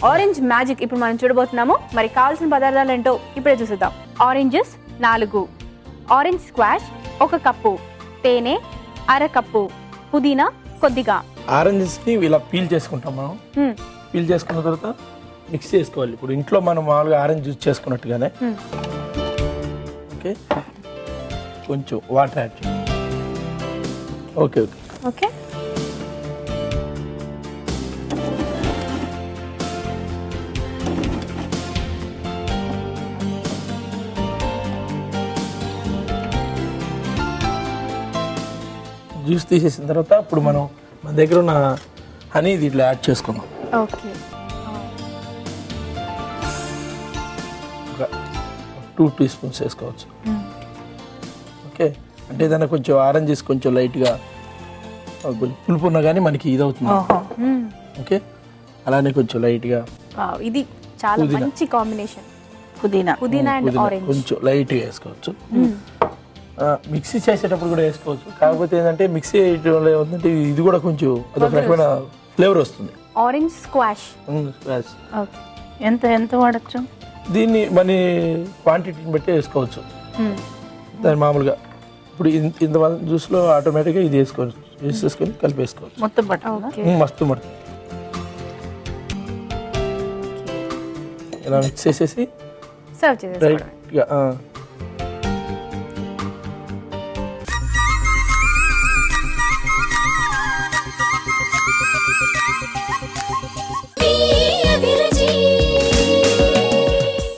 Orange magic ఇప్పుడు మనం చూడబోతున్నాము. మరి కావాల్సిన పదార్థాలు ఏంటో ఇప్పుడే చూసేద్దాం. ఆరెంజెస్ 4, ఆరెంజ్ స్క్వాష్ 1 కప్పు, తేనె అరకప్పు, పుదీనా కొద్దిగా. ఆరెంజెస్ ని ఇలా పీల్ చేసుకుంటాం మనం. పీల్ చేసుకున్న తర్వాత మిక్స్ చేసుకోవాలి. ఇప్పుడు ఇంట్లో మనం మామూలుగా ఆరెంజ్ జ్యూస్ చేసుకున్నట్టుగానే. ఓకే, కొంచెం వాటర్ యాడ్ చేయాలి. ఓకే ఓకే ఓకే జ్యూస్ తీసేసిన తర్వాత ఇప్పుడు మనం మన దగ్గర ఉన్న హనీ దీంట్లో యాడ్ చేసుకుందాం. ఓకే, ఒక 2 టీ స్పూన్స్ వేసుకోవచ్చు. ఓకే, అంటే ఏదైనా కొంచెం ఆరెంజెస్ కొంచెం లైట్గా కొంచెం పులుపు ఉన్నా కానీ మనకి ఇది అవుతుంది. ఓకే, అలానే కొంచెం లైట్గా ఇది చాలా మంచి కాంబినేషన్. పుదీనా అండ్ ఆరెంజ్ కొంచెం లైట్గా వేసుకోవచ్చు. మిక్సీ చేసేటప్పుడు కూడా వేసుకోవచ్చు. కాకపోతే ఏంటంటే మిక్సీ వేయడంలో ఏమంటే ఇది కూడా కొంచెం అదొక రకమైన ఫ్లేవర్ వస్తుంది. ఆరెంజ్ స్క్వాష్ ఎంత ఎంత వాడచ్చు? దీన్ని మన క్వాంటిటీని బట్టి వేసుకోవచ్చు. దాని మామూలుగా ఇప్పుడు ఇంత జ్యూస్లో ఆటోమేటిక్గా ఇది వేసేసుకొని కలిపేసుకోవచ్చు. మొత్తం మస్తు మడుతుంది. ఇలా మిక్స్ చేసేసి సర్వ్ చేసేసుకోవడం. రైట్గా